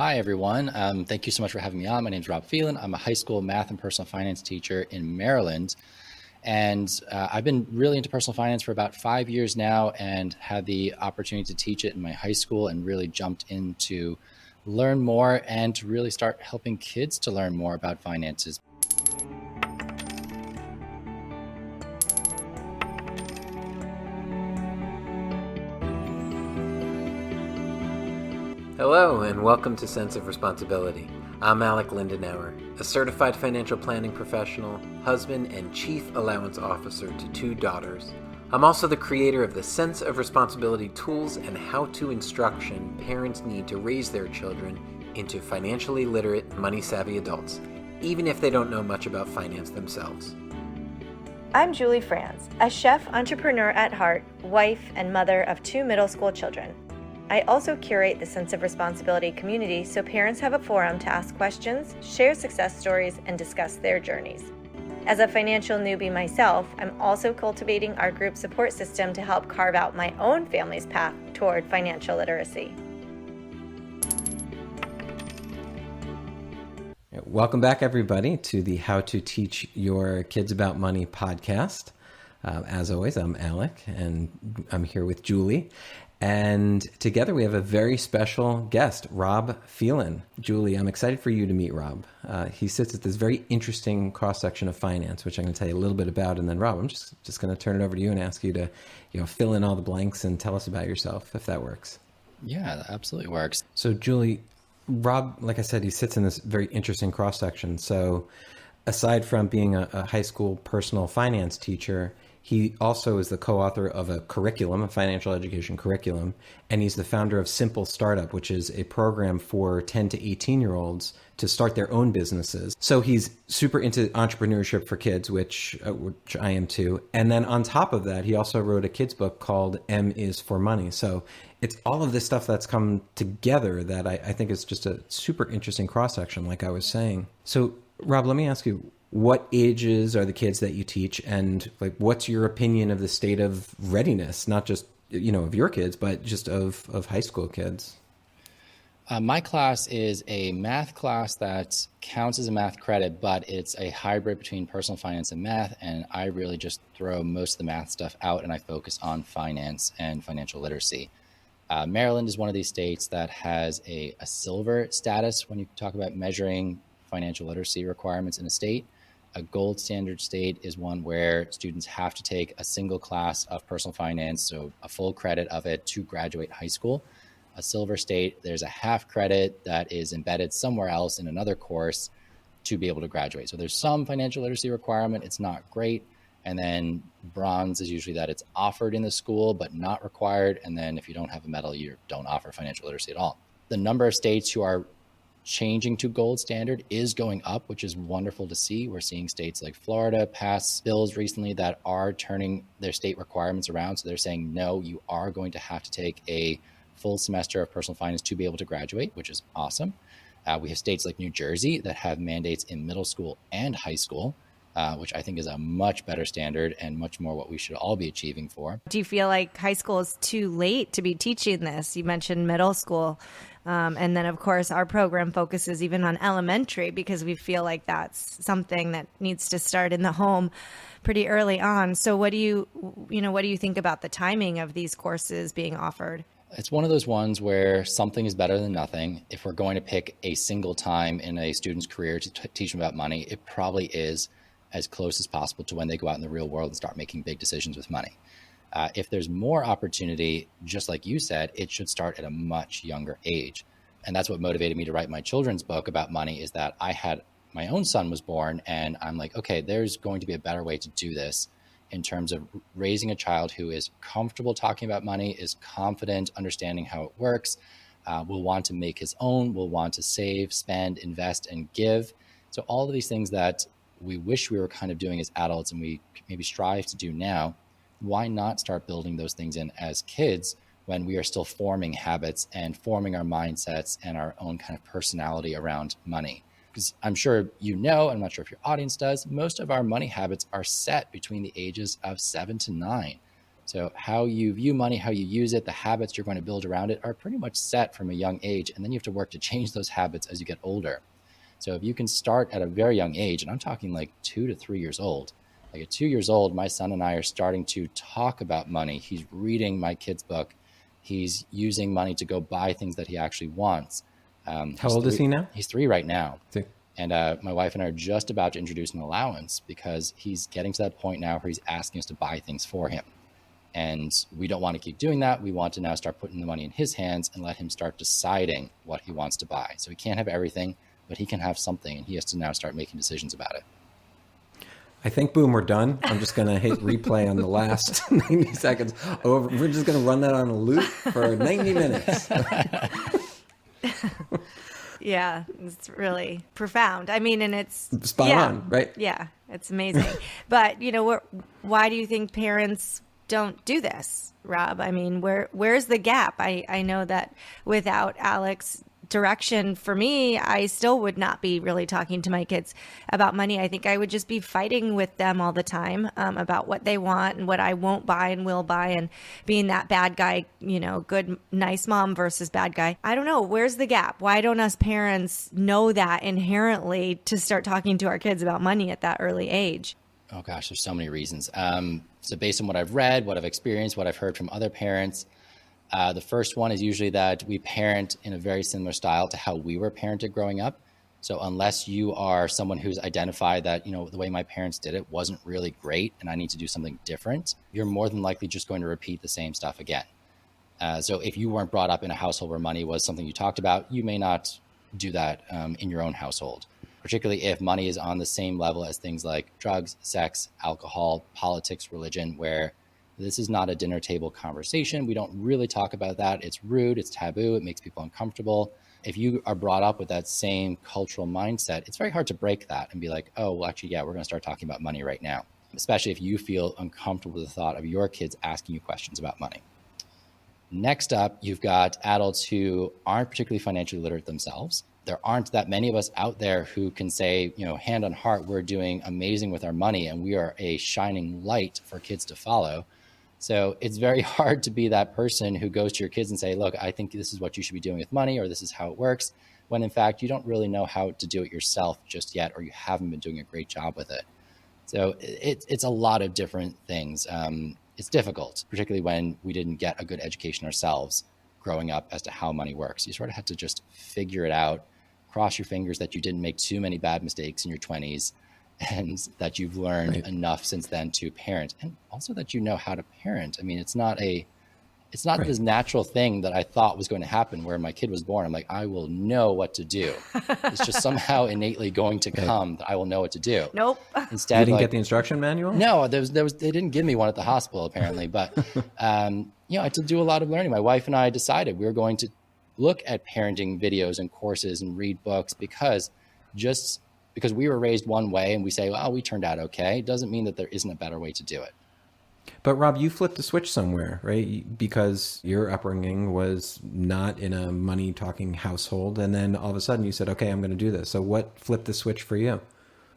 Hi, everyone. Thank you so much for having me on. My name is Rob Phelan. I'm a high school math and personal finance teacher in Maryland. And I've been really into personal finance for about 5 years now and had the opportunity to teach it in my high school and really jumped in to learn more and to really start helping kids to learn more about finances. Hello and welcome to Sense of Responsibility. I'm Alec Lindenauer, a certified financial planning professional, husband, and chief allowance officer to 2 daughters. I'm also the creator of the Sense of Responsibility tools and how-to instruction parents need to raise their children into financially literate, money-savvy adults, even if they don't know much about finance themselves. I'm Julie Frans, a chef entrepreneur at heart, wife, and mother of 2 middle school children. I also curate the Sense of Responsibility community so parents have a forum to ask questions, share success stories, and discuss their journeys. As a financial newbie myself, I'm also cultivating our group support system to help carve out my own family's path toward financial literacy. Welcome back, everybody, to the How to Teach Your Kids About Money podcast. As always, I'm Alec, and I'm here with Julie. And together we have a very special guest, Rob Phelan. Julie, I'm excited for you to meet Rob. He sits at this very interesting cross-section of finance, which I'm going to tell you a little bit about. And then, Rob, I'm just going to turn it over to you and ask you to fill in all the blanks and tell us about yourself, if that works. Yeah, that absolutely works. So, Julie, Rob, like I said, he sits in this very interesting cross-section. So aside from being a high school personal finance teacher, he also is the co-author of a curriculum, a financial education curriculum, and he's the founder of Simple Startup, which is a program for 10 to 18-year-olds to start their own businesses. So he's super into entrepreneurship for kids, which I am too. And then on top of that, he also wrote a kid's book called M is for Money. So it's all of this stuff that's come together that I think is just a super interesting cross-section, like I was saying. So Rob, let me ask you, what ages are the kids that you teach, and like, what's your opinion of the state of readiness, not just, of your kids, but just of high school kids? My class is a math class that counts as a math credit, but it's a hybrid between personal finance and math. And I really just throw most of the math stuff out and I focus on finance and financial literacy. Maryland is one of these states that has a silver status when you talk about measuring financial literacy requirements in a state. A gold standard state is one where students have to take a single class of personal finance, so a full credit of it to graduate high school. A silver state, there's a half credit that is embedded somewhere else in another course to be able to graduate. So there's some financial literacy requirement. It's not great. And then bronze is usually that it's offered in the school, but not required. And then if you don't have a medal, you don't offer financial literacy at all. The number of states who are changing to gold standard is going up, which is wonderful to see. We're seeing states like Florida pass bills recently that are turning their state requirements around. So they're saying, no, you are going to have to take a full semester of personal finance to be able to graduate, which is awesome. We have states like New Jersey that have mandates in middle school and high school, which I think is a much better standard and much more what we should all be achieving for. Do you feel like high school is too late to be teaching this? You mentioned middle school. And then, of course, our program focuses even on elementary because we feel like that's something that needs to start in the home pretty early on. So what do you think about the timing of these courses being offered? It's one of those ones where something is better than nothing. If we're going to pick a single time in a student's career to teach them about money, it probably is as close as possible to when they go out in the real world and start making big decisions with money. If there's more opportunity, just like you said, it should start at a much younger age. And that's what motivated me to write my children's book about money, is that I had my own son was born and I'm like, okay, there's going to be a better way to do this in terms of raising a child who is comfortable talking about money, is confident, understanding how it works, will want to make his own, will want to save, spend, invest, and give. So all of these things that we wish we were kind of doing as adults and we maybe strive to do now, why not start building those things in as kids when we are still forming habits and forming our mindsets and our own kind of personality around money? Because I'm sure I'm not sure if your audience does, most of our money habits are set between the ages of 7 to 9. So how you view money, how you use it, the habits you're going to build around it are pretty much set from a young age. And then you have to work to change those habits as you get older. So if you can start at a very young age, and I'm talking like 2 to 3 years old, like at 2 years old, my son and I are starting to talk about money. He's reading my kid's book. He's using money to go buy things that he actually wants. How old is he now? He's 3 right now. 3. And my wife and I are just about to introduce an allowance because he's getting to that point now where he's asking us to buy things for him. And we don't want to keep doing that. We want to now start putting the money in his hands and let him start deciding what he wants to buy. So he can't have everything, but he can have something, and he has to now start making decisions about it. I think, boom, we're done. I'm just going to hit replay on the last 90 seconds. Oh, we're just going to run that on a loop for 90 minutes. Yeah, it's really profound. I mean, and it's spot on, right? Yeah, it's amazing. But, why do you think parents don't do this, Rob? I mean, where's the gap? I know that without Alec's direction for me, I still would not be really talking to my kids about money. I think I would just be fighting with them all the time about what they want and what I won't buy and will buy, and being that bad guy, good, nice mom versus bad guy. I don't know. Where's the gap? Why don't us parents know that inherently to start talking to our kids about money at that early age? Oh gosh, there's so many reasons. So based on what I've read, what I've experienced, what I've heard from other parents, the first one is usually that we parent in a very similar style to how we were parented growing up. So unless you are someone who's identified that, the way my parents did it wasn't really great and I need to do something different, you're more than likely just going to repeat the same stuff again. So if you weren't brought up in a household where money was something you talked about, you may not do that in your own household, particularly if money is on the same level as things like drugs, sex, alcohol, politics, religion, where this is not a dinner table conversation. We don't really talk about that. It's rude, it's taboo, it makes people uncomfortable. If you are brought up with that same cultural mindset, it's very hard to break that and be like, oh, well, actually, yeah, we're going to start talking about money right now, especially if you feel uncomfortable with the thought of your kids asking you questions about money. Next up, you've got adults who aren't particularly financially literate themselves. There aren't that many of us out there who can say, hand on heart, we're doing amazing with our money and we are a shining light for kids to follow. So it's very hard to be that person who goes to your kids and say, look, I think this is what you should be doing with money, or this is how it works, when in fact, you don't really know how to do it yourself just yet, or you haven't been doing a great job with it. So it's a lot of different things. It's difficult, particularly when we didn't get a good education ourselves growing up as to how money works. You sort of had to just figure it out, cross your fingers that you didn't make too many bad mistakes in your 20s, and that you've learned enough since then to parent, and also that you know how to parent. I mean, it's not this natural thing that I thought was going to happen where my kid was born. I'm like, I will know what to do. It's just somehow innately going to come that I will know what to do. Nope. Instead, you didn't get the instruction manual? No, they didn't give me one at the hospital apparently, but I had to do a lot of learning. My wife and I decided we were going to look at parenting videos and courses and read books because we were raised one way and we say, well, we turned out okay, doesn't mean that there isn't a better way to do it. But Rob, you flipped the switch somewhere, right? Because your upbringing was not in a money talking household. And then all of a sudden you said, okay, I'm going to do this. So what flipped the switch for you?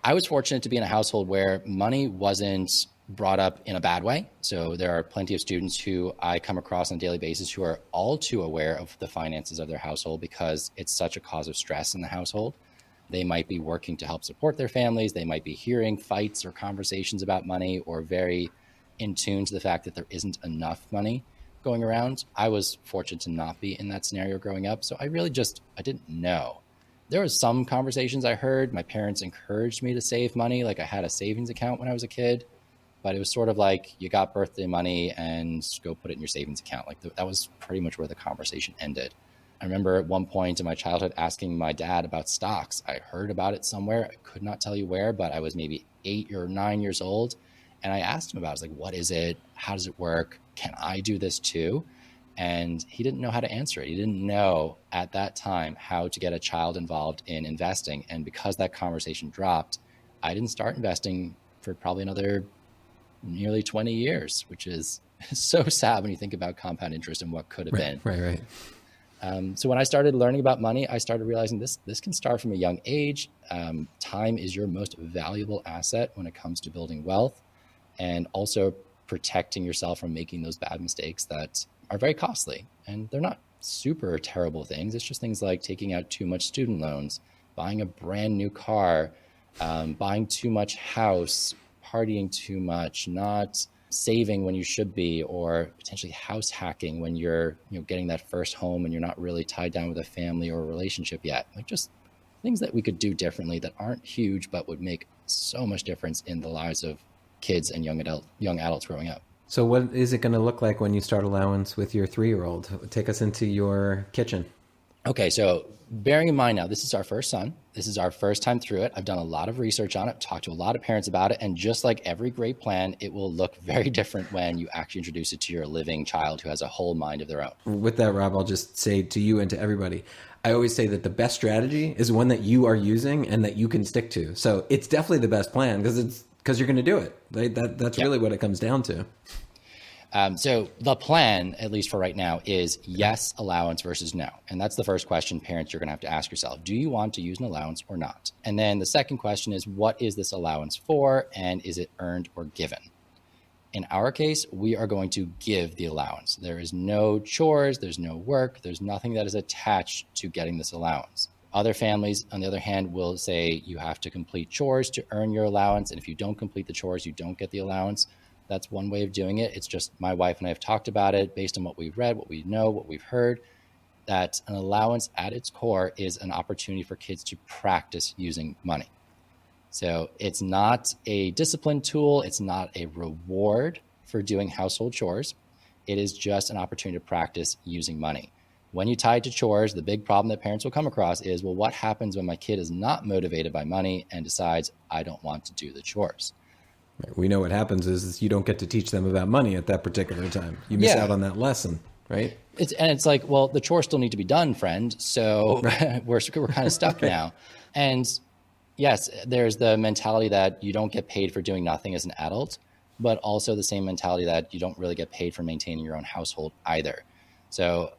I was fortunate to be in a household where money wasn't brought up in a bad way. So there are plenty of students who I come across on a daily basis who are all too aware of the finances of their household because it's such a cause of stress in the household. They might be working to help support their families. They might be hearing fights or conversations about money, or very in tune to the fact that there isn't enough money going around. I was fortunate to not be in that scenario growing up. So I didn't know. There was some conversations I heard. My parents encouraged me to save money. Like I had a savings account when I was a kid, but it was sort of like you got birthday money and go put it in your savings account. Like that was pretty much where the conversation ended. I remember at one point in my childhood asking my dad about stocks. I heard about it somewhere. I could not tell you where, but I was maybe 8 or 9 years old. And I asked him about it. I was like, what is it? How does it work? Can I do this too? And he didn't know how to answer it. He didn't know at that time how to get a child involved in investing. And because that conversation dropped, I didn't start investing for probably another nearly 20 years, which is so sad when you think about compound interest and what could have been. Right. So when I started learning about money, I started realizing this can start from a young age. Time is your most valuable asset when it comes to building wealth. And also protecting yourself from making those bad mistakes that are very costly. And they're not super terrible things. It's just things like taking out too much student loans, buying a brand new car, buying too much house, partying too much, not saving when you should be, or potentially house hacking when you're getting that first home and you're not really tied down with a family or a relationship yet. Like just things that we could do differently that aren't huge, but would make so much difference in the lives of kids and young adults growing up. So what is it going to look like when you start Allowance with your 3-year-old? Take us into your kitchen. Okay, so bearing in mind now, this is our first son. This is our first time through it. I've done a lot of research on it, talked to a lot of parents about it, and just like every great plan, it will look very different when you actually introduce it to your living child who has a whole mind of their own. With that, Rob, I'll just say to you and to everybody, I always say that the best strategy is one that you are using and that you can stick to. So it's definitely the best plan because you're going to do it. Right? That's really what it comes down to. So the plan, at least for right now, is yes allowance versus no. And that's the first question parents you're going to have to ask yourself. Do you want to use an allowance or not? And then the second question is, what is this allowance for? And is it earned or given? In our case, we are going to give the allowance. There is no chores, there's no work, there's nothing that is attached to getting this allowance. Other families, on the other hand, will say you have to complete chores to earn your allowance. And if you don't complete the chores, you don't get the allowance. That's one way of doing it. It's just my wife and I have talked about it based on what we've read, what we know, what we've heard, that an allowance at its core is an opportunity for kids to practice using money. So it's not a discipline tool. It's not a reward for doing household chores. It is just an opportunity to practice using money. When you tie it to chores, the big problem that parents will come across is, well, what happens when my kid is not motivated by money and decides, I don't want to do the chores? We know what happens is you don't get to teach them about money at that particular time. You miss out on that lesson, right? It's like, well, the chores still need to be done, friend. So we're kind of stuck now. And yes, there's the mentality that you don't get paid for doing nothing as an adult, but also the same mentality that you don't really get paid for maintaining your own household either. So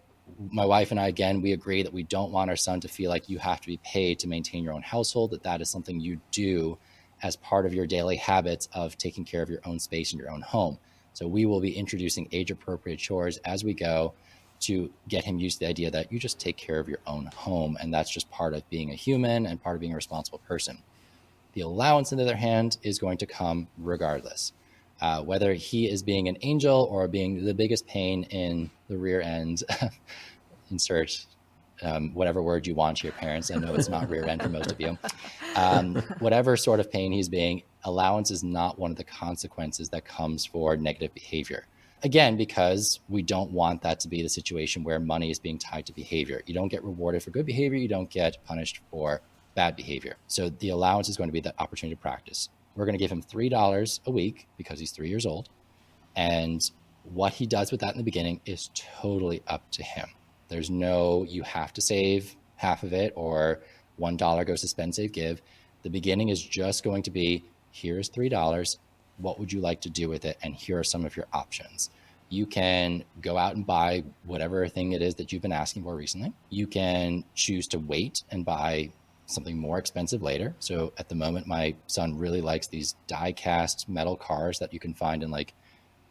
my wife and I, again, we agree that we don't want our son to feel like you have to be paid to maintain your own household, that is something you do as part of your daily habits of taking care of your own space in your own home. So we will be introducing age-appropriate chores as we go to get him used to the idea that you just take care of your own home, and that's just part of being a human and part of being a responsible person. The allowance, on the other hand, is going to come regardless. Whether he is being an angel or being the biggest pain in the rear end, insert whatever word you want to your parents. I know it's not rear end for most of you. Whatever sort of pain he's being, allowance is not one of the consequences that comes for negative behavior. Again, because we don't want that to be the situation where money is being tied to behavior. You don't get rewarded for good behavior. You don't get punished for bad behavior. So the allowance is going to be that opportunity to practice. We're going to give him $3 a week because he's 3 years old. And what he does with that in the beginning is totally up to him. There's no, you have to save half of it or $1 goes to spend, save, give. The beginning is just going to be, here's $3. What would you like to do with it? And here are some of your options. You can go out and buy whatever thing it is that you've been asking for recently. You can choose to wait and buy something more expensive later. So at the moment, my son really likes these die-cast metal cars that you can find in like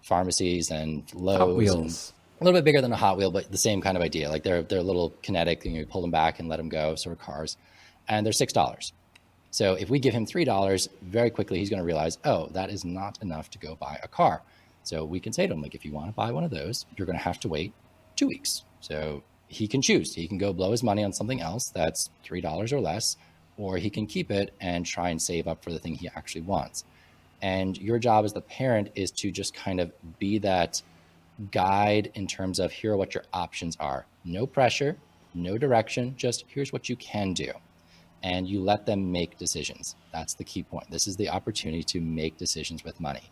pharmacies and Lowe's. Hot Wheels. A little bit bigger than a Hot Wheel, but the same kind of idea. Like they're a little kinetic, and you pull them back and let them go, sort of cars. And they're $6. So if we give him $3, very quickly he's going to realize, oh, that is not enough to go buy a car. So we can say to him, like, if you want to buy one of those, you're going to have to wait 2 weeks. So he can choose. He can go blow his money on something else that's $3 or less, or he can keep it and try and save up for the thing he actually wants. And your job as the parent is to just kind of be that guide in terms of here are what your options are. No pressure, no direction, just here's what you can do. And you let them make decisions. That's the key point. This is the opportunity to make decisions with money.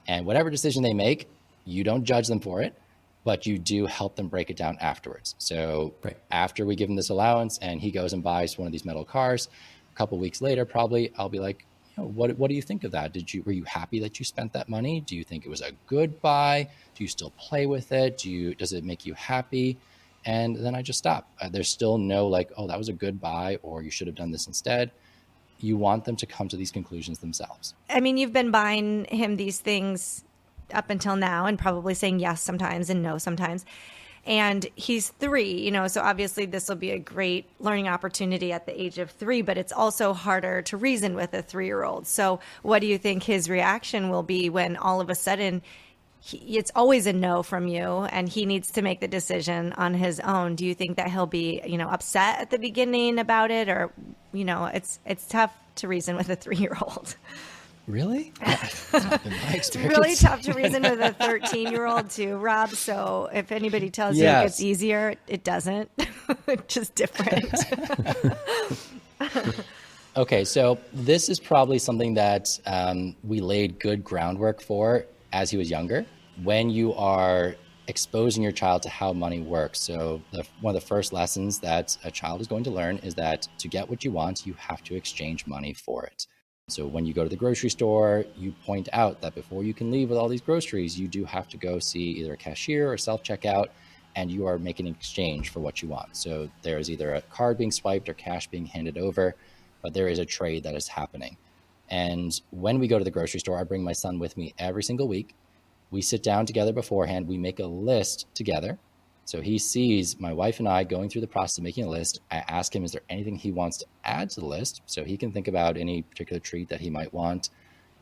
And whatever decision they make, you don't judge them for it, but you do help them break it down afterwards. So after we give him this allowance and he goes and buys one of these metal cars, a couple of weeks later, probably I'll be like, what do you think of that? Were you happy that you spent that money? Do you think it was a good buy? Do you still play with it? Does it make you happy? And then I just stop. There's still no like, oh, that was a good buy, or you should have done this instead. You want them to come to these conclusions themselves. I mean, you've been buying him these things up until now, and probably saying yes sometimes and no sometimes. And he's 3, so obviously this will be a great learning opportunity at the age of 3, but it's also harder to reason with a 3-year-old. So what do you think his reaction will be when all of a sudden it's always a no from you and he needs to make the decision on his own? Do you think that he'll be, upset at the beginning about it, or, it's tough to reason with a 3-year-old? Really? That's not been my It's experience. really tough to reason with a 13-year-old too, Rob. So if anybody tells you it gets easier, it doesn't. It's just different. Okay, so this is probably something that we laid good groundwork for as he was younger. When you are exposing your child to how money works, so one of the first lessons that a child is going to learn is that to get what you want, you have to exchange money for it. So when you go to the grocery store, you point out that before you can leave with all these groceries, you do have to go see either a cashier or self-checkout, and you are making an exchange for what you want. So there is either a card being swiped or cash being handed over, but there is a trade that is happening. And when we go to the grocery store, I bring my son with me every single week. We sit down together beforehand. We make a list together. So he sees my wife and I going through the process of making a list. I ask him, is there anything he wants to add to the list? So he can think about any particular treat that he might want.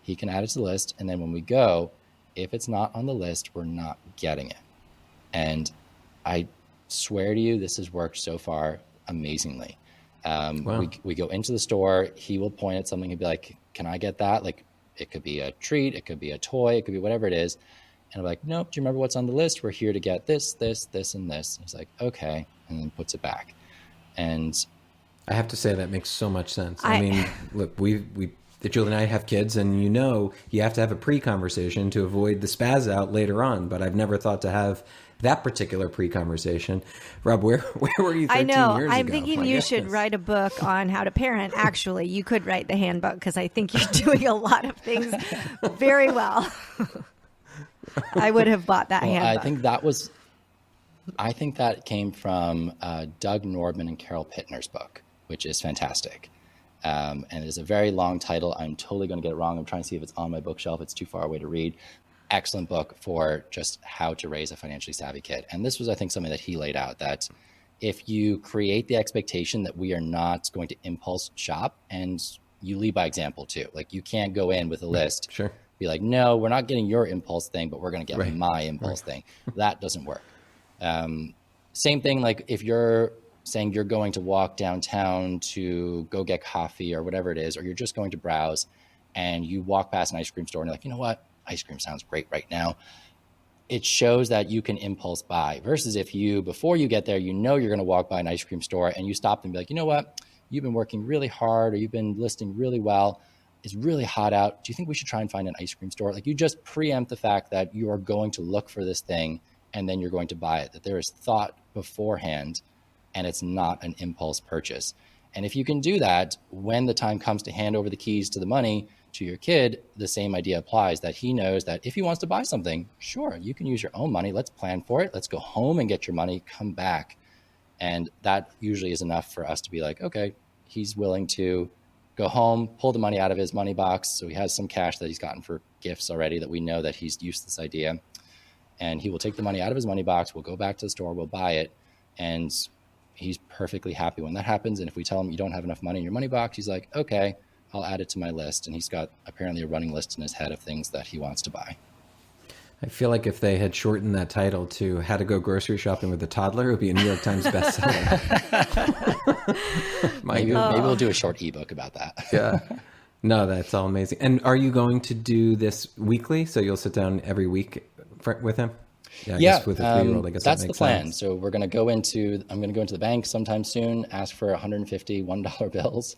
He can add it to the list. And then when we go, if it's not on the list, we're not getting it. And I swear to you, this has worked so far amazingly. Wow. We go into the store. He will point at something and be like, can I get that? Like, it could be a treat. It could be a toy. It could be whatever it is. And I'm like, nope, do you remember what's on the list? We're here to get this, this, this, and this. And he's like, okay. And then puts it back. And I have to say that makes so much sense. I mean, look, Julie and I have kids, and you have to have a pre-conversation to avoid the spaz out later on. But I've never thought to have that particular pre-conversation. Rob, where were you 13 I know. years I'm ago? thinking My you goodness. should write a book on how to parent. Actually, you could write the handbook, because I think you're doing a lot of things very well. I would have bought that handbook. I think that came from Doug Nordman and Carol Pittner's book, which is fantastic. And it is a very long title. I'm totally going to get it wrong. I'm trying to see if it's on my bookshelf. It's too far away to read. Excellent book for just how to raise a financially savvy kid. And this was, I think, something that he laid out, that if you create the expectation that we are not going to impulse shop, and you lead by example too, like you can't go in with a list. Sure. Be like, no, we're not getting your impulse thing, but we're going to get my impulse thing. That doesn't work. Same thing, like if you're saying you're going to walk downtown to go get coffee or whatever it is, or you're just going to browse and you walk past an ice cream store and you're like, you know what? Ice cream sounds great right now. It shows that you can impulse buy, versus if you, before you get there, you're going to walk by an ice cream store and you stop and be like, you know what? You've been working really hard, or you've been listing really well. It's really hot out. Do you think we should try and find an ice cream store? Like, you just preempt the fact that you are going to look for this thing and then you're going to buy it, that there is thought beforehand and it's not an impulse purchase. And if you can do that, when the time comes to hand over the keys to the money to your kid, the same idea applies, that he knows that if he wants to buy something, sure, you can use your own money. Let's plan for it. Let's go home and get your money, come back. And that usually is enough for us to be like, okay, he's willing to go home, pull the money out of his money box. So he has some cash that he's gotten for gifts already, that we know that he's used this idea. And he will take the money out of his money box. We'll go back to the store, we'll buy it. And he's perfectly happy when that happens. And if we tell him you don't have enough money in your money box, he's like, okay, I'll add it to my list. And he's got apparently a running list in his head of things that he wants to buy. I feel like if they had shortened that title to How to Go Grocery Shopping with a Toddler, it would be a New York Times bestseller. Maybe we'll do a short ebook about that. Yeah. No, that's all amazing. And are you going to do this weekly? So you'll sit down every week with him? I guess with a 3-year-old, I guess that's that the makes plan. sense. So I'm going to go into the bank sometime soon, ask for 150 $1 bills.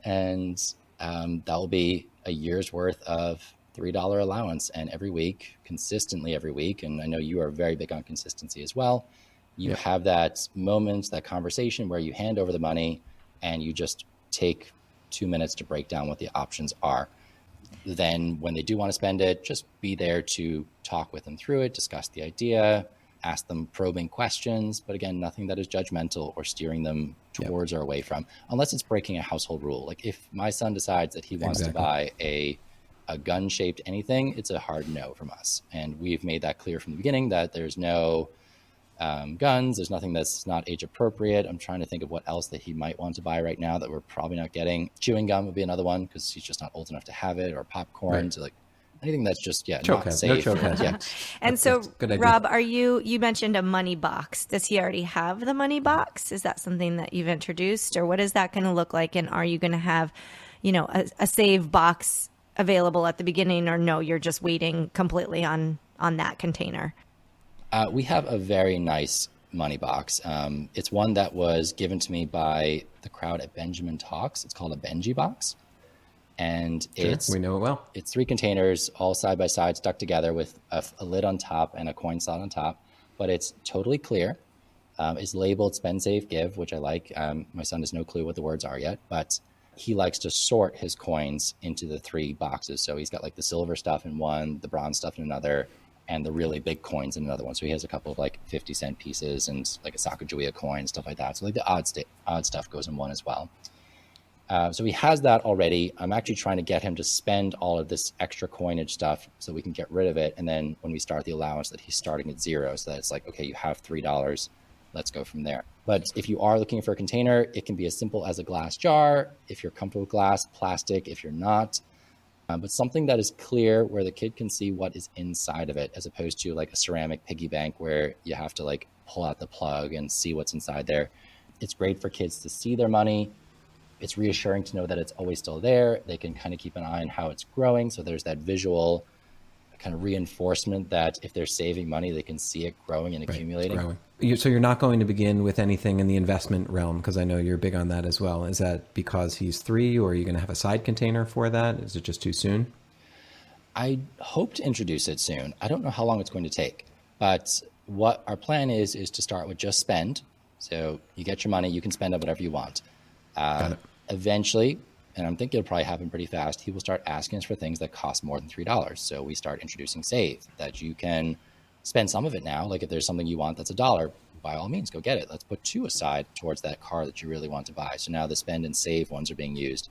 And that will be a year's worth of $3 allowance. And every week, consistently every week, and I know you are very big on consistency as well, you have that moment, that conversation where you hand over the money and you just take 2 minutes to break down what the options are. Then when they do want to spend it, just be there to talk with them through it, discuss the idea, ask them probing questions, but again, nothing that is judgmental or steering them towards or away from, unless it's breaking a household rule. Like if my son decides that he wants to buy a a gun-shaped anything, it's a hard no from us. And we've made that clear from the beginning that there's no guns. There's nothing that's not age appropriate. I'm trying to think of what else that he might want to buy right now that we're probably not getting. Chewing gum would be another one because he's just not old enough to have it, or popcorn. Right. So like anything that's just, Choke not safe. No choke heads. Yeah. And so, good idea. Rob, you mentioned a money box. Does he already have the money box? Is that something that you've introduced, or what is that going to look like? And are you going to have, a save box available at the beginning, or no, you're just waiting completely on that container? We have a very nice money box. It's one that was given to me by the crowd at Benjamin Talks. It's called a Benji box. And we know it well. It's 3 containers all side by side stuck together with a lid on top and a coin slot on top, but it's totally clear. It's labeled spend, save, give, which I like. My son has no clue what the words are yet, but he likes to sort his coins into the 3 boxes. So he's got like the silver stuff in one, the bronze stuff in another, and the really big coins in another one. So he has a couple of like 50-cent pieces and like a Sacagawea coin, stuff like that. So like the odd stuff goes in one as well. So he has that already. I'm actually trying to get him to spend all of this extra coinage stuff so we can get rid of it. And then when we start the allowance, that he's starting at 0. So that it's like, okay, you have $3. Let's go from there. But if you are looking for a container, it can be as simple as a glass jar. If you're comfortable with glass, plastic, if you're not, but something that is clear where the kid can see what is inside of it, as opposed to like a ceramic piggy bank where you have to like pull out the plug and see what's inside there. It's great for kids to see their money. It's reassuring to know that it's always still there. They can kind of keep an eye on how it's growing. So there's that visual kind of reinforcement that if they're saving money, they can see it growing and accumulating. Growing. So you're not going to begin with anything in the investment realm, because I know you're big on that as well. Is that because he's 3, or are you going to have a side container for that? Is it just too soon? I hope to introduce it soon. I don't know how long it's going to take, but what our plan is to start with just spend. So you get your money, you can spend it whatever you want. Got it. Eventually, and I'm thinking it'll probably happen pretty fast, he will start asking us for things that cost more than $3. So we start introducing save, that you can spend some of it now. Like if there's something you want that's $1, by all means, go get it. Let's put 2 aside towards that car that you really want to buy. So now the spend and save ones are being used.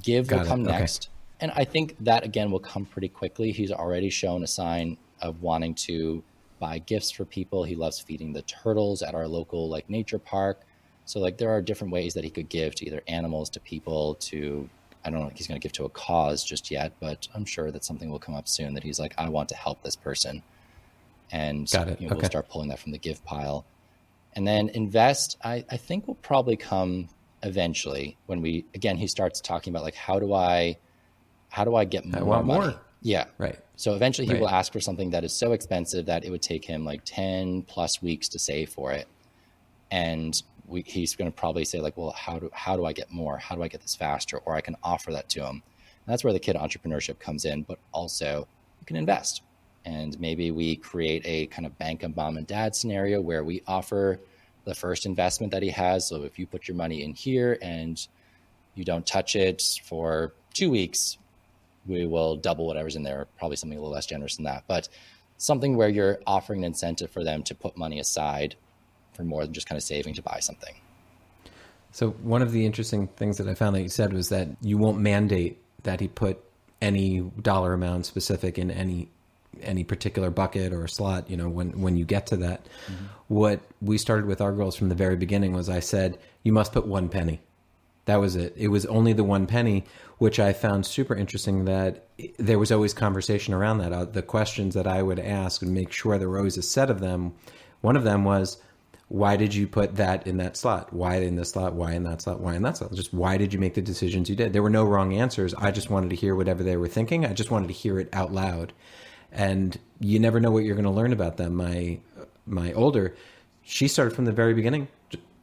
Give will come next. And I think that, again, will come pretty quickly. He's already shown a sign of wanting to buy gifts for people. He loves feeding the turtles at our local like nature park. So like there are different ways that he could give to either animals, to people, to, I don't know if he's going to give to a cause just yet, but I'm sure that something will come up soon that he's like, I want to help this person. And we'll start pulling that from the give pile. And then invest, I think will probably come eventually when he starts talking about like, how do I get more money? Yeah. Right. So eventually he will ask for something that is so expensive that it would take him like 10 plus weeks to save for it. And he's going to probably say like, well, how do I get more? How do I get this faster? Or I can offer that to him. And that's where the kid entrepreneurship comes in, but also you can invest. And maybe we create a kind of bank of mom and dad scenario where we offer the first investment that he has. So if you put your money in here and you don't touch it for 2 weeks, we will double whatever's in there, probably something a little less generous than that, but something where you're offering an incentive for them to put money aside for more than just kind of saving to buy something. So one of the interesting things that I found that you said was that you won't mandate that he put any dollar amount specific in any particular bucket or slot, when you get to that. Mm-hmm. What we started with our girls from the very beginning was I said, you must put 1 penny. That was it. It was only the 1 penny, which I found super interesting that there was always conversation around that. The questions that I would ask and make sure there were always a set of them. One of them was, why did you put that in that slot? Why in this slot? Why in that slot? Why in that slot? Just why did you make the decisions you did? There were no wrong answers. I just wanted to hear whatever they were thinking. I just wanted to hear it out loud. And you never know what you're going to learn about them. My older, she started from the very beginning,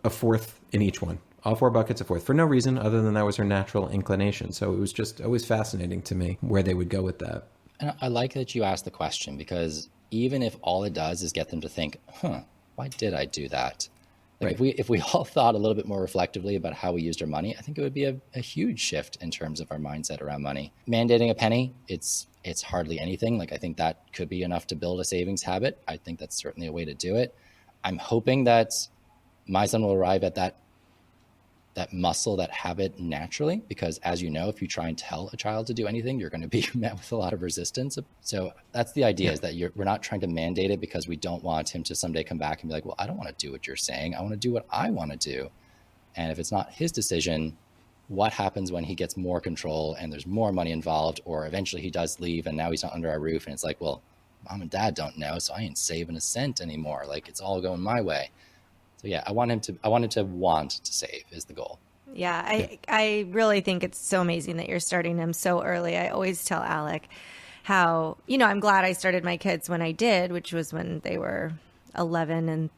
1/4 in each one. All 4 buckets, 1/4, for no reason other than that was her natural inclination. So it was just always fascinating to me where they would go with that. And I like that you asked the question, because even if all it does is get them to think, why did I do that? Like if we all thought a little bit more reflectively about how we used our money, I think it would be a huge shift in terms of our mindset around money. Mandating a penny, it's hardly anything. Like I think that could be enough to build a savings habit. I think that's certainly a way to do it. I'm hoping that my son will arrive at that that muscle, that habit naturally, because as you know, if you try and tell a child to do anything, you're going to be met with a lot of resistance. So that's the idea, is that we're not trying to mandate it, because we don't want him to someday come back and be like, well, I don't want to do what you're saying. I want to do what I want to do. And if it's not his decision, what happens when he gets more control and there's more money involved, or eventually he does leave and now he's not under our roof and it's like, well, mom and dad don't know, so I ain't saving a cent anymore. Like, it's all going my way. So yeah, I want him to want to save is the goal. Yeah, I really think it's so amazing that you're starting him so early. I always tell Alec how, I'm glad I started my kids when I did, which was when they were 11 and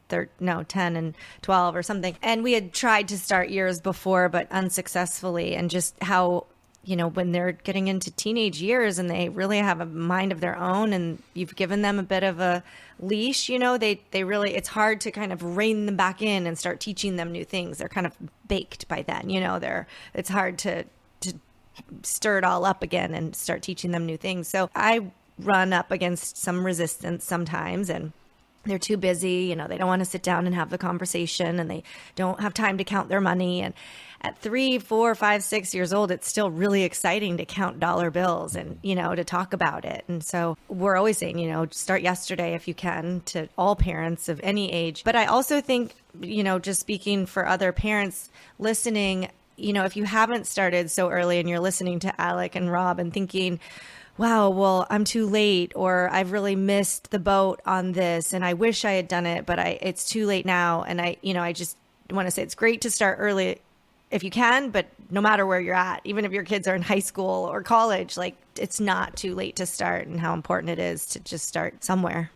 10 and 12 or something. And we had tried to start years before, but unsuccessfully. And just how, when they're getting into teenage years and they really have a mind of their own and you've given them a bit of a leash, they really, it's hard to kind of rein them back in and start teaching them new things. They're kind of baked by then, it's hard to stir it all up again and start teaching them new things. So I run up against some resistance sometimes, and they're too busy, they don't want to sit down and have the conversation, and they don't have time to count their money. And at 3, 4, 5, 6 years old, it's still really exciting to count dollar bills and, to talk about it. And so we're always saying, start yesterday if you can, to all parents of any age. But I also think, just speaking for other parents listening, if you haven't started so early and you're listening to Alec and Rob and thinking, wow, well, I'm too late, or I've really missed the boat on this and I wish I had done it, but it's too late now. And I just want to say it's great to start early if you can, but no matter where you're at, even if your kids are in high school or college, like, it's not too late to start, and how important it is to just start somewhere.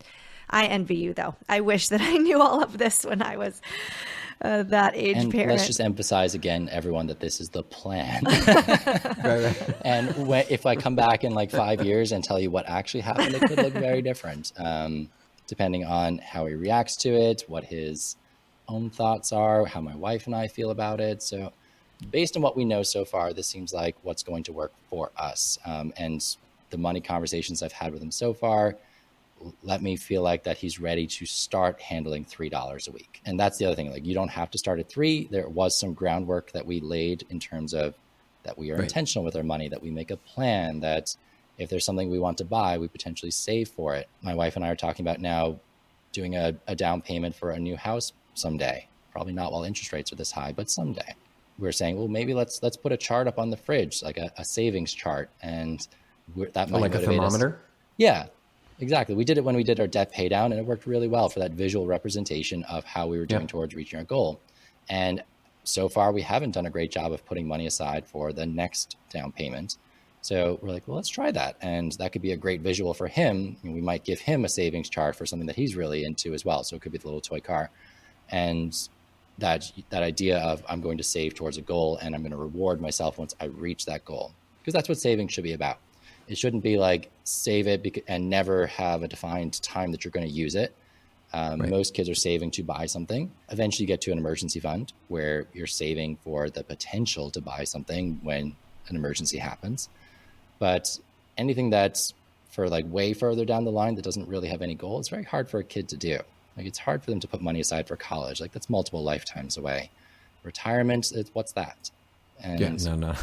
I envy you, though. I wish that I knew all of this when I was that age and parent. Let's just emphasize again, everyone, that this is the plan. Right. And if I come back in like 5 years and tell you what actually happened, it could look very different, depending on how he reacts to it, what his own thoughts are, how my wife and I feel about it. So based on what we know so far, this seems like what's going to work for us. And the money conversations I've had with him so far let me feel like that he's ready to start handling $3 a week. And that's the other thing. Like, you don't have to start at 3. There was some groundwork that we laid in terms of that we are intentional with our money, that we make a plan, that if there's something we want to buy, we potentially save for it. My wife and I are talking about now doing a down payment for a new house someday. Probably not while interest rates are this high, but someday. We're saying, well, maybe let's put a chart up on the fridge, like a savings chart, and that might like a motivate thermometer. us. Yeah, exactly. We did it when we did our debt pay down, and it worked really well for that visual representation of how we were doing towards reaching our goal. And so far, we haven't done a great job of putting money aside for the next down payment. So we're like, well, let's try that. And that could be a great visual for him. We might give him a savings chart for something that he's really into as well. So it could be the little toy car. And that idea of, I'm going to save towards a goal and I'm going to reward myself once I reach that goal. Because that's what saving should be about. It shouldn't be like save it and never have a defined time that you're going to use it. Most kids are saving to buy something. Eventually you get to an emergency fund where you're saving for the potential to buy something when an emergency happens. But anything that's for like way further down the line that doesn't really have any goal, it's very hard for a kid to do. Like, it's hard for them to put money aside for college. Like, that's multiple lifetimes away. Retirement, what's that? And no.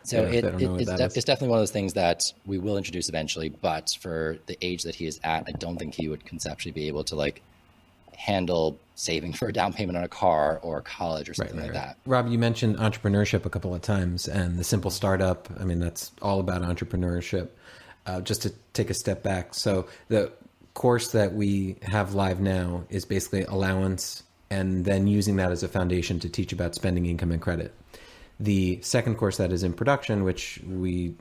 So it's definitely one of those things that we will introduce eventually, but for the age that he is at, I don't think he would conceptually be able to like handle saving for a down payment on a car or college or something like that. Rob, you mentioned entrepreneurship a couple of times, and the simple startup. I mean, that's all about entrepreneurship. Just to take a step back. So the course that we have live now is basically Allowance, and then using that as a foundation to teach about spending, income, and credit. The second course that is in production, which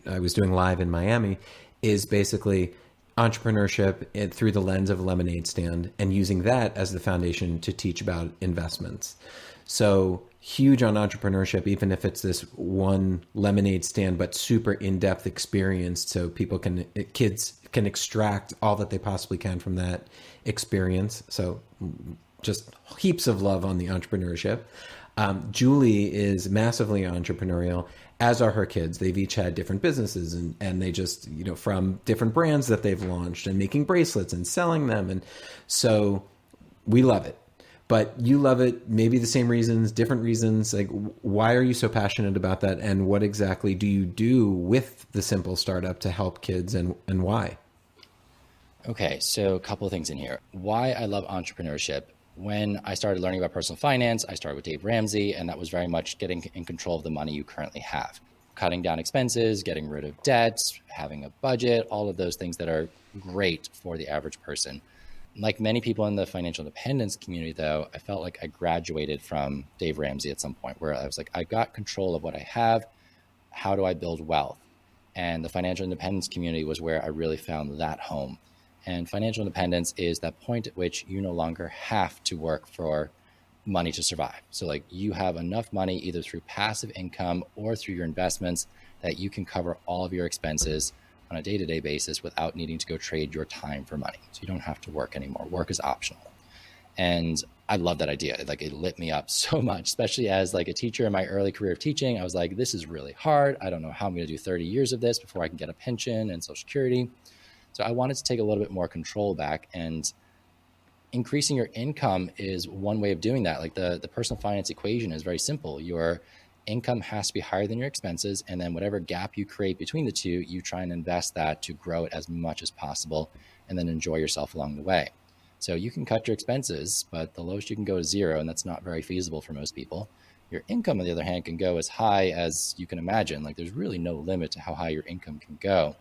I was doing live in Miami, is basically entrepreneurship through the lens of a lemonade stand, and using that as the foundation to teach about investments. So huge on entrepreneurship, even if it's this one lemonade stand, but super in-depth experience, so kids can extract all that they possibly can from that experience. So just heaps of love on the entrepreneurship. Julie is massively entrepreneurial, as are her kids. They've each had different businesses, and they just, from different brands that they've launched and making bracelets and selling them. And so we love it. but you love it, maybe the same reasons, different reasons. Like, why are you so passionate about that? And what exactly do you do with the Simple Startup to help kids, and why? Okay, so a couple of things in here. Why I love entrepreneurship. When I started learning about personal finance, I started with Dave Ramsey, and that was very much getting in control of the money you currently have, cutting down expenses, getting rid of debts, having a budget, all of those things that are great for the average person. Like many people in the financial independence community, though, I felt like I graduated from Dave Ramsey at some point, where I was like, I got control of what I have. How do I build wealth? And the financial independence community was where I really found that home. And financial independence is that point at which you no longer have to work for money to survive. So like you have enough money either through passive income or through your investments that you can cover all of your expenses on a day-to-day basis without needing to go trade your time for money. So you don't have to work anymore. Work is optional. And I love that idea. Like it lit me up so much, especially as like a teacher in my early career of teaching. I was like, this is really hard. I don't know how I'm going to do 30 years of this before I can get a pension and Social Security. So I wanted to take a little bit more control back, and increasing your income is one way of doing that. Like the personal finance equation is very simple. Your income has to be higher than your expenses. And then whatever gap you create between the two, you try and invest that to grow it as much as possible and then enjoy yourself along the way. So you can cut your expenses, but the lowest you can go is zero. And that's not very feasible for most people. Your income, on the other hand, can go as high as you can imagine. Like there's really no limit to how high your income can go.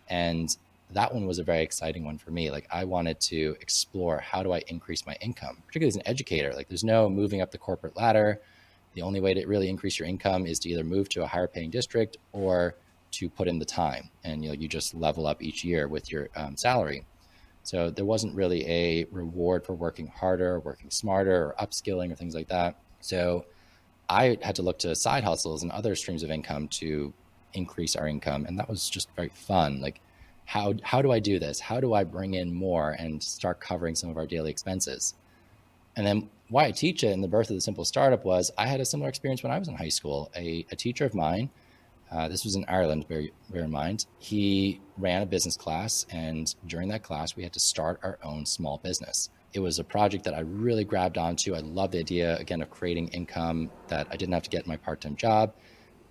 And that one was a very exciting one for me. Like I wanted to explore, how do I increase my income, particularly as an educator? Like there's no moving up the corporate ladder. The only way to really increase your income is to either move to a higher paying district or to put in the time. And you just level up each year with your salary. So there wasn't really a reward for working harder, working smarter, or upskilling or things like that. So I had to look to side hustles and other streams of income to increase our income. And that was just very fun. Like, how do I do this? How do I bring in more and start covering some of our daily expenses? And then why I teach it, and the birth of the Simple Startup, was I had a similar experience when I was in high school. A teacher of mine, this was in Ireland, bear in mind, he ran a business class. And during that class, we had to start our own small business. It was a project that I really grabbed onto. I loved the idea, again, of creating income that I didn't have to get in my part-time job.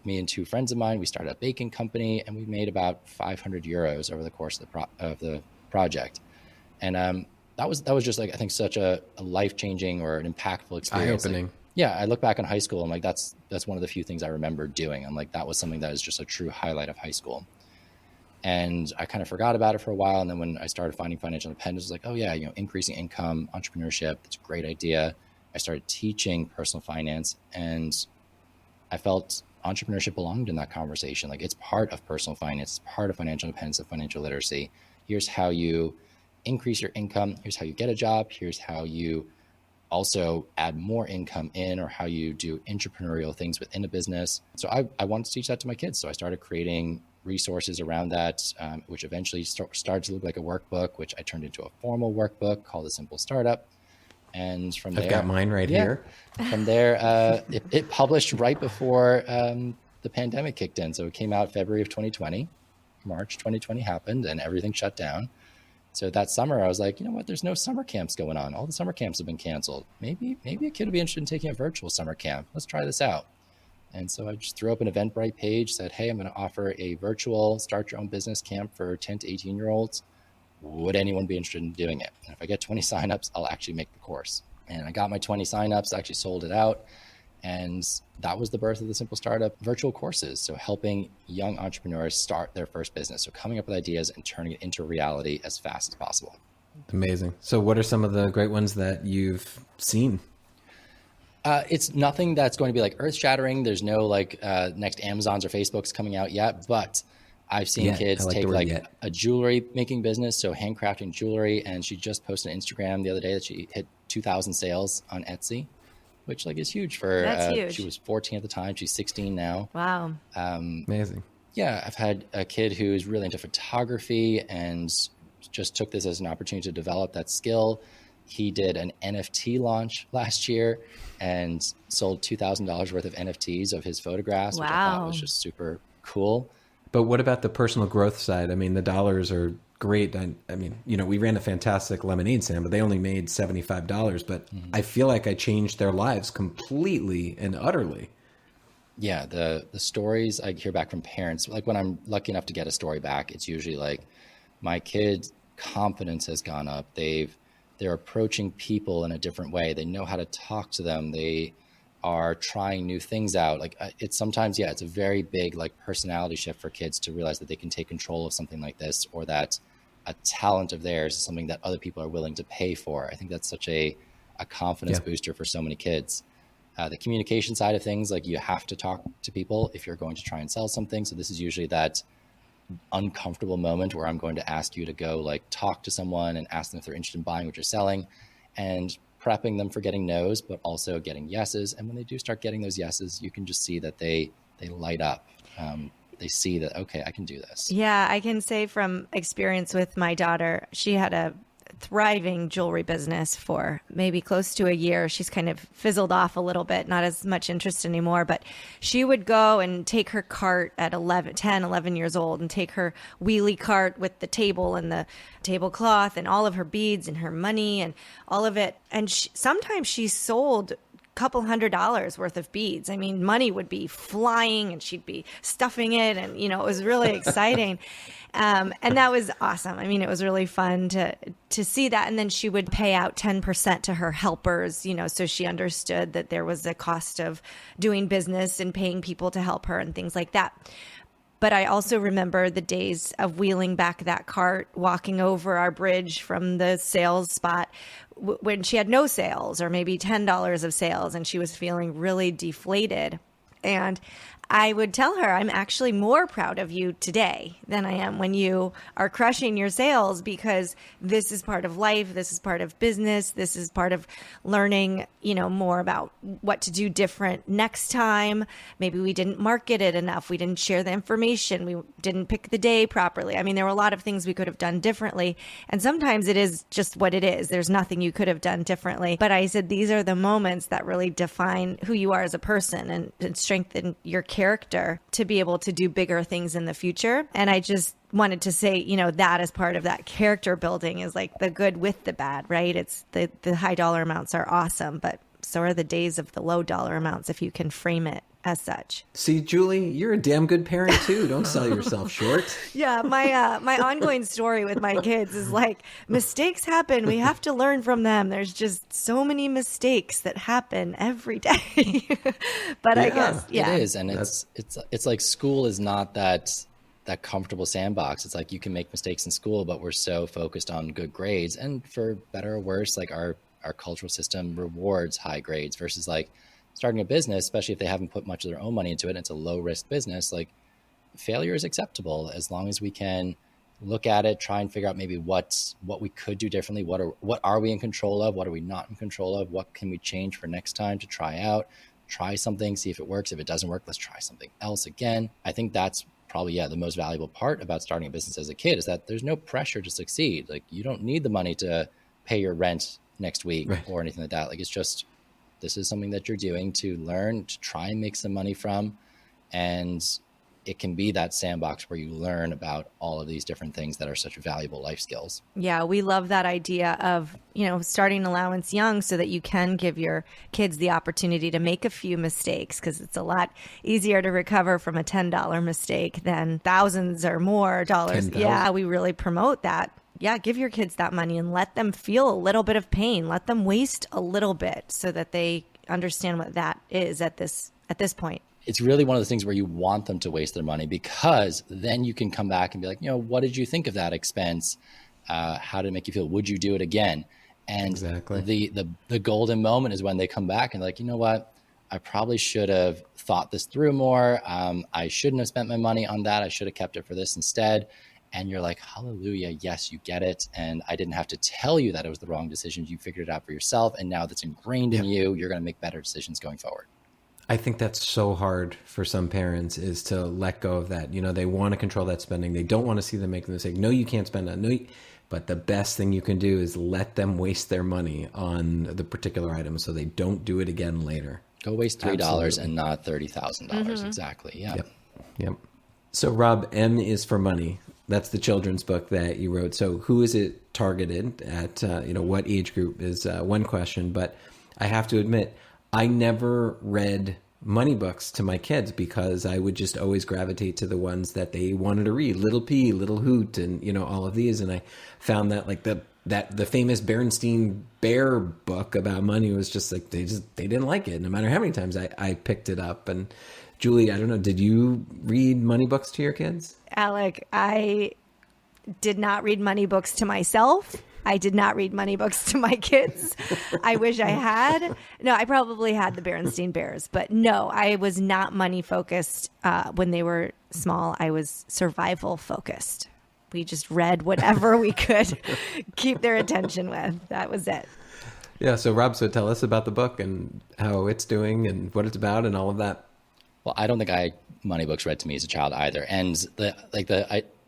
Me and two friends of mine, we started a baking company, and we made about 500 euros over the course of the project. And that was just like, I think, such a life-changing or an impactful experience. Eye-opening. Like, yeah, I look back on high school and like that's one of the few things I remember doing. I'm like, that was something that is just a true highlight of high school. And I kind of forgot about it for a while. And then when I started finding financial independence, I was like, oh yeah, increasing income, entrepreneurship, that's a great idea. I started teaching personal finance, and I felt entrepreneurship belonged in that conversation. Like it's part of personal finance, it's part of financial independence and financial literacy. Here's how you increase your income. Here's how you get a job. Here's how you also add more income in, or how you do entrepreneurial things within a business. So I wanted to teach that to my kids. So I started creating resources around that, which eventually started to look like a workbook, which I turned into a formal workbook called The Simple Startup. And from there, I've got mine right here. From there, it published right before the pandemic kicked in. So it came out February of 2020. March 2020 happened and everything shut down. So that summer I was like, you know what, there's no summer camps going on. All the summer camps have been canceled. Maybe a kid would be interested in taking a virtual summer camp. Let's try this out. And so I just threw up an Eventbrite page, said, hey, I'm going to offer a virtual start your own business camp for 10 to 18 year olds. Would anyone be interested in doing it? And if I get 20 signups, I'll actually make the course. And I got my 20 signups, actually sold it out. And that was the birth of the Simple Startup virtual courses. So helping young entrepreneurs start their first business. So coming up with ideas and turning it into reality as fast as possible. Amazing. So what are some of the great ones that you've seen? It's nothing that's going to be like earth shattering. There's no like next Amazons or Facebooks coming out yet, but I've seen kids take like a jewelry making business. So handcrafting jewelry. And she just posted on Instagram the other day that she hit 2,000 sales on Etsy, which like is huge for, huge. She was 14 at the time. She's 16 now. Wow. Amazing. Yeah. I've had a kid who's really into photography and just took this as an opportunity to develop that skill. He did an NFT launch last year and sold $2,000 worth of NFTs of his photographs, which I thought was just super cool. But what about the personal growth side? I mean, the dollars are great. I mean, we ran a fantastic lemonade stand, but they only made $75. But I feel like I changed their lives completely and utterly. Yeah, the stories I hear back from parents, like when I'm lucky enough to get a story back, it's usually like my kid's confidence has gone up. They're approaching people in a different way. They know how to talk to them. They are trying new things out. Like it's sometimes, it's a very big like personality shift for kids to realize that they can take control of something like this, or that a talent of theirs is something that other people are willing to pay for. I think that's such a confidence booster for so many kids. The communication side of things, like you have to talk to people if you're going to try and sell something. So this is usually that uncomfortable moment where I'm going to ask you to go like talk to someone and ask them if they're interested in buying what you're selling, and prepping them for getting no's, but also getting yeses. And when they do start getting those yeses, you can just see that they light up. They see that, okay, I can do this. Yeah, I can say from experience with my daughter, she had a thriving jewelry business for maybe close to a year. She's kind of fizzled off a little bit, not as much interest anymore, but she would go and take her cart at 11 years old and take her wheelie cart with the table and the tablecloth and all of her beads and her money and all of it. And sometimes she sold couple $100 worth of beads. I mean, money would be flying and she'd be stuffing it. And, it was really exciting. And that was awesome. I mean, it was really fun to see that. And then she would pay out 10% to her helpers, so she understood that there was a cost of doing business and paying people to help her and things like that. But I also remember the days of wheeling back that cart, walking over our bridge from the sales spot when she had no sales or maybe $10 of sales and she was feeling really deflated. And I would tell her, I'm actually more proud of you today than I am when you are crushing your sales, because this is part of life. This is part of business. This is part of learning, more about what to do different next time. Maybe we didn't market it enough. We didn't share the information. We didn't pick the day properly. I mean, there were a lot of things we could have done differently. And sometimes it is just what it is. There's nothing you could have done differently. But I said, these are the moments that really define who you are as a person and strengthen your character to be able to do bigger things in the future. And I just wanted to say, that as part of that character building is like the good with the bad, right? It's the high dollar amounts are awesome, but so are the days of the low dollar amounts if you can frame it as such. See, Julie, you're a damn good parent too. Don't sell yourself short. Yeah, my ongoing story with my kids is like, mistakes happen. We have to learn from them. There's just so many mistakes that happen every day. But I guess, it is, and it's like school is not that comfortable sandbox. It's like you can make mistakes in school, but we're so focused on good grades, and for better or worse, like our cultural system rewards high grades versus like starting a business, especially if they haven't put much of their own money into it, and it's a low risk business, like failure is acceptable as long as we can look at it, try and figure out maybe what we could do differently. What are we in control of? What are we not in control of? What can we change for next time to try something, see if it works. If it doesn't work, let's try something else again. I think that's probably, the most valuable part about starting a business as a kid is that there's no pressure to succeed. Like you don't need the money to pay your rent next week or anything like that. Like it's just, this is something that you're doing to learn, to try and make some money from. And it can be that sandbox where you learn about all of these different things that are such valuable life skills. Yeah, we love that idea of, starting Allowance young so that you can give your kids the opportunity to make a few mistakes, because it's a lot easier to recover from a $10 mistake than thousands or more dollars. 10,000. Yeah, we really promote that. Yeah, give your kids that money and let them feel a little bit of pain. Let them waste a little bit so that they understand what that is at this point. It's really one of those things where you want them to waste their money, because then you can come back and be like, what did you think of that expense? How did it make you feel? Would you do it again? And exactly. The golden moment is when they come back and like, you know what? I probably should have thought this through more. I shouldn't have spent my money on that. I should have kept it for this instead. And you're like, hallelujah, yes, you get it. And I didn't have to tell you that it was the wrong decision. You figured it out for yourself. And now that's ingrained in you. You're going to make better decisions going forward. I think that's so hard for some parents, is to let go of that. They want to control that spending. They don't want to see them make the mistake. No, you can't spend that. But the best thing you can do is let them waste their money on the particular item so they don't do it again later. Go waste $3 Absolutely. And not $30,000. Mm-hmm. Exactly. Yeah. Yep. So Rob, M is for money. That's the children's book that you wrote. So who is it targeted at? What age group is one question. But I have to admit, I never read money books to my kids because I would just always gravitate to the ones that they wanted to read. Little P, Little Hoot, and all of these. And I found that like the famous Berenstain Bear book about money was just like they didn't like it, no matter how many times I picked it up. And Julie, I don't know, did you read money books to your kids? Alec, I did not read money books to myself. I did not read money books to my kids. I wish I had. No, I probably had the Berenstain Bears, but no, I was not money focused when they were small. I was survival focused. We just read whatever we could keep their attention with. That was it. Yeah. So Rob, tell us about the book and how it's doing and what it's about and all of that. Well, I don't think money books read to me as a child either. And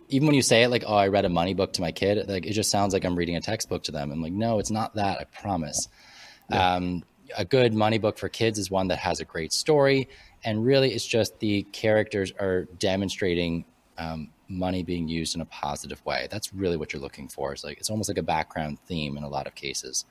even when you say it like, oh, I read a money book to my kid, like it just sounds like I'm reading a textbook to them. I'm like, no, it's not that. I promise. Yeah. A good money book for kids is one that has a great story. And really it's just the characters are demonstrating money being used in a positive way. That's really what you're looking for. It's almost like a background theme in a lot of cases.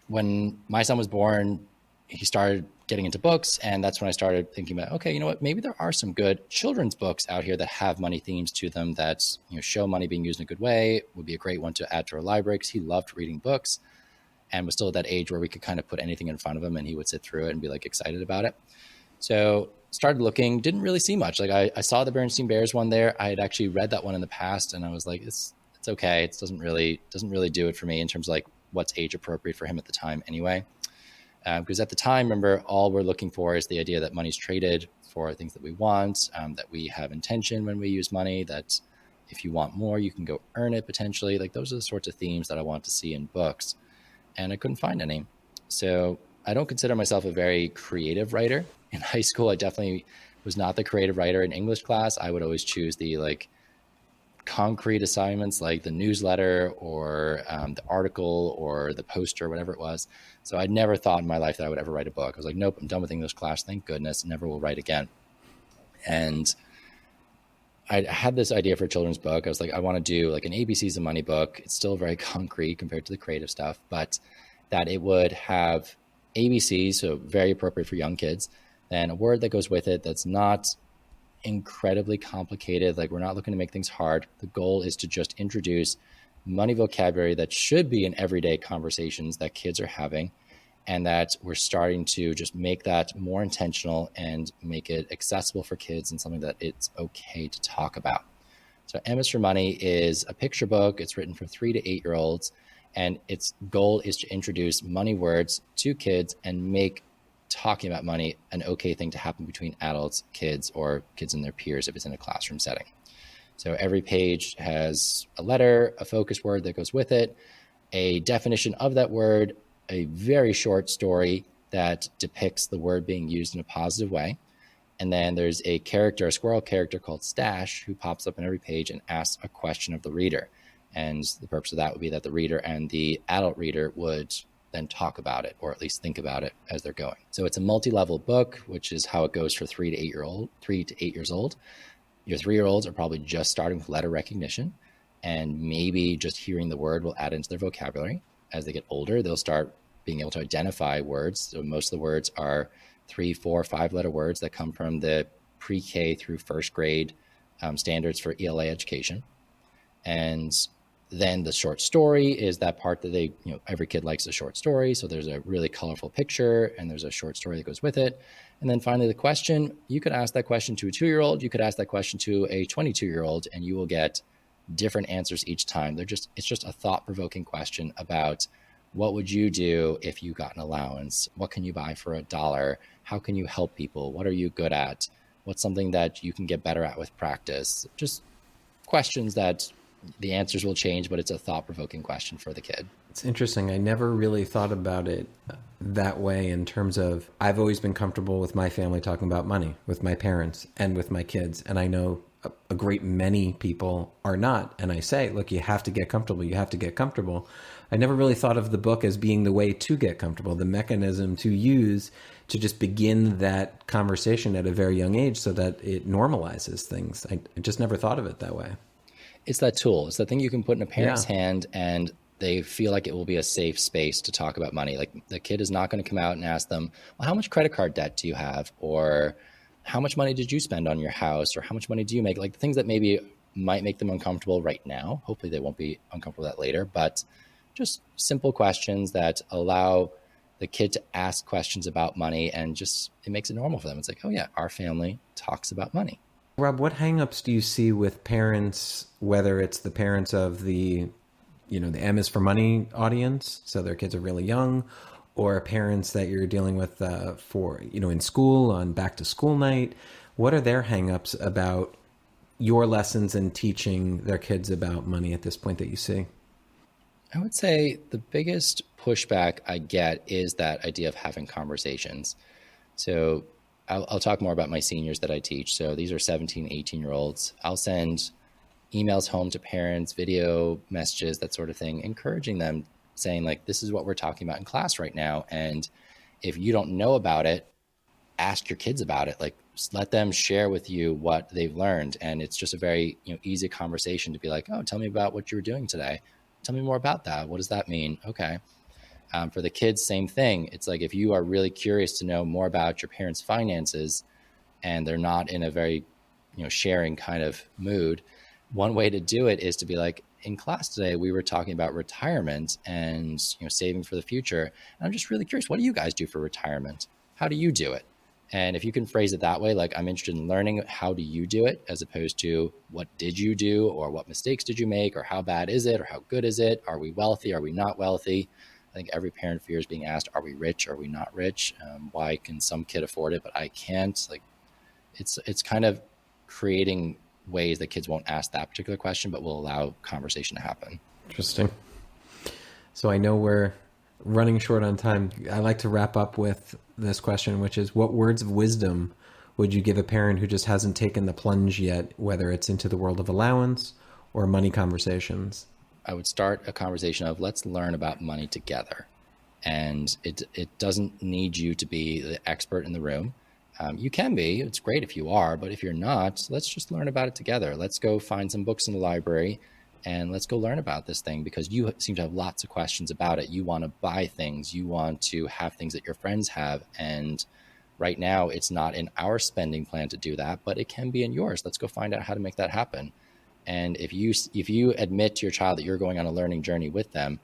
When my son was born, he started getting into books, and that's when I started thinking about, okay, you know what, maybe there are some good children's books out here that have money themes to them that show money being used in a good way. Would be a great one to add to our library because he loved reading books and was still at that age where we could kind of put anything in front of him and he would sit through it and be like excited about it. So started looking, didn't really see much. Like I saw the Berenstain Bears one there. I had actually read that one in the past and I was like, it's okay. It doesn't really do it for me in terms of like what's age appropriate for him at the time anyway. Because at the time, remember, all we're looking for is the idea that money's traded for things that we want, that we have intention when we use money, that if you want more, you can go earn it potentially. Like those are the sorts of themes that I want to see in books. And I couldn't find any. So I don't consider myself a very creative writer. In high school, I definitely was not the creative writer. In English class, I would always choose the concrete assignments like the newsletter or the article or the poster, whatever it was. So I'd never thought in my life that I would ever write a book. I was like, nope, I'm done with English class. Thank goodness. Never will write again. And I had this idea for a children's book. I was like, I want to do like an ABC's of Money book. It's still very concrete compared to the creative stuff, but that it would have ABCs, so very appropriate for young kids, and a word that goes with it that's not incredibly complicated. Like we're not looking to make things hard. The goal is to just introduce money vocabulary that should be in everyday conversations that kids are having, and that we're starting to just make that more intentional and make it accessible for kids and something that it's okay to talk about. So M's for Money is a picture book. It's written for 3 to 8 year olds, and its goal is to introduce money words to kids and make talking about money an okay thing to happen between adults, kids, or kids and their peers if it's in a classroom setting. So every page has a letter, a focus word that goes with it, a definition of that word, a very short story that depicts the word being used in a positive way. And then there's a character, a squirrel character called Stash, who pops up on every page and asks a question of the reader. And the purpose of that would be that the reader and the adult reader would then talk about it, or at least think about it as they're going. So it's a multi-level book, which is how it goes for 3 to 8 years old. Your 3-year-olds are probably just starting with letter recognition, and maybe just hearing the word will add into their vocabulary. As they get older, they'll start being able to identify words. So most of the words are 3, 4, 5-letter words that come from the pre-K through first grade standards for ELA education. And then the short story is that part that every kid likes a short story. So there's a really colorful picture and there's a short story that goes with it. And then finally the question, you could ask that question to a 2-year-old, you could ask that question to a 22-year-old, and you will get different answers each time. It's just a thought-provoking question about what would you do if you got an allowance? What can you buy for $1? How can you help people? What are you good at? What's something that you can get better at with practice? Just questions that the answers will change, but it's a thought-provoking question for the kid. It's interesting. I never really thought about it that way in terms of, I've always been comfortable with my family talking about money, with my parents and with my kids. And I know a great many people are not. And I say, look, you have to get comfortable. You have to get comfortable. I never really thought of the book as being the way to get comfortable, the mechanism to use to just begin that conversation at a very young age so that it normalizes things. I just never thought of it that way. It's that tool. It's the thing you can put in a parent's Yeah. hand, and they feel like it will be a safe space to talk about money. Like the kid is not going to come out and ask them, well, how much credit card debt do you have? Or how much money did you spend on your house? Or how much money do you make? Like the things that maybe might make them uncomfortable right now. Hopefully they won't be uncomfortable with that later, but just simple questions that allow the kid to ask questions about money, and just, it makes it normal for them. It's like, oh yeah, our family talks about money. Rob, what hangups do you see with parents, whether it's the parents of the the M is for money audience, so their kids are really young, or parents that you're dealing with for, in school on back to school night? What are their hangups about your lessons and teaching their kids about money at this point that you see? I would say the biggest pushback I get is that idea of having conversations. So I'll talk more about my seniors that I teach. So these are 17, 18-year-olds. I'll send emails home to parents, video messages, that sort of thing, encouraging them, saying like, this is what we're talking about in class right now. And if you don't know about it, ask your kids about it. Like, just let them share with you what they've learned. And it's just a very easy conversation to be like, oh, tell me about what you were doing today. Tell me more about that. What does that mean? Okay. For the kids, same thing. It's like, if you are really curious to know more about your parents' finances and they're not in a very, sharing kind of mood, one way to do it is to be like, in class today, we were talking about retirement and, saving for the future. And I'm just really curious, what do you guys do for retirement? How do you do it? And if you can phrase it that way, like, I'm interested in learning how do you do it, as opposed to what did you do, or what mistakes did you make, or how bad is it, or how good is it? Are we wealthy? Are we not wealthy? I think every parent fears being asked, are we rich? Are we not rich? Why can some kid afford it, but I can't? Like, it's kind of creating ways that kids won't ask that particular question, but will allow conversation to happen. Interesting. So I know we're running short on time. I like to wrap up with this question, which is, what words of wisdom would you give a parent who just hasn't taken the plunge yet, whether it's into the world of allowance or money conversations? I would start a conversation of, let's learn about money together. And it doesn't need you to be the expert in the room. You can be, it's great if you are, but if you're not, let's just learn about it together. Let's go find some books in the library and let's go learn about this thing, because you seem to have lots of questions about it. You want to buy things, you want to have things that your friends have. And right now it's not in our spending plan to do that, but it can be in yours. Let's go find out how to make that happen. And if you admit to your child that you're going on a learning journey with them,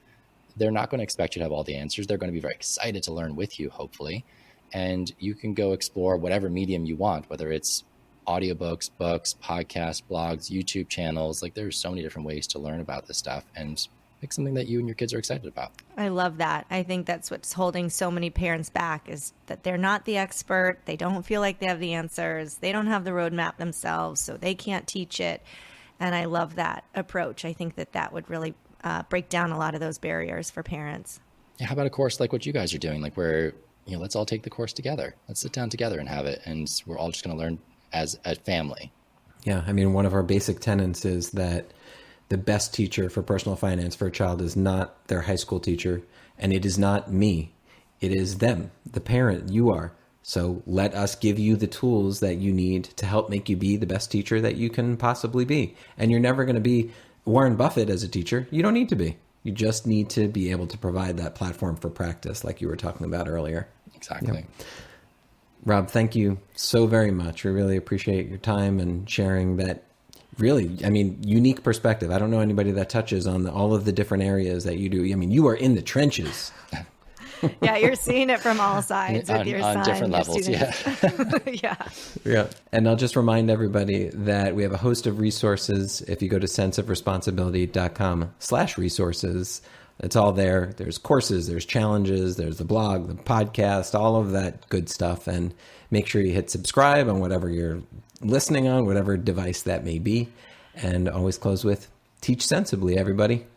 they're not going to expect you to have all the answers. They're going to be very excited to learn with you, hopefully. And you can go explore whatever medium you want, whether it's audiobooks, books, podcasts, blogs, YouTube channels. Like, there's so many different ways to learn about this stuff and make something that you and your kids are excited about. I love that. I think that's what's holding so many parents back, is that they're not the expert. They don't feel like they have the answers. They don't have the roadmap themselves, so they can't teach it. And I love that approach. I think that would really break down a lot of those barriers for parents. Yeah, how about a course like what you guys are doing? Like, where, let's all take the course together. Let's sit down together and have it. And we're all just going to learn as a family. Yeah. I mean, one of our basic tenets is that the best teacher for personal finance for a child is not their high school teacher, and it is not me. It is them, the parent. You are. So let us give you the tools that you need to help make you be the best teacher that you can possibly be. And you're never going to be Warren Buffett as a teacher. You don't need to be. You just need to be able to provide that platform for practice, like you were talking about earlier. Exactly. Yep. Rob, thank you so very much. We really appreciate your time and sharing that really, unique perspective. I don't know anybody that touches on all of the different areas that you do. I mean, you are in the trenches. Yeah, you're seeing it from all sides with your son. On different levels, yeah. Yeah. Yeah. And I'll just remind everybody that we have a host of resources. If you go to senseofresponsibility.com/resources, it's all there. There's courses, there's challenges, there's the blog, the podcast, all of that good stuff. And make sure you hit subscribe on whatever you're listening on, whatever device that may be. And always close with, teach sensibly, everybody.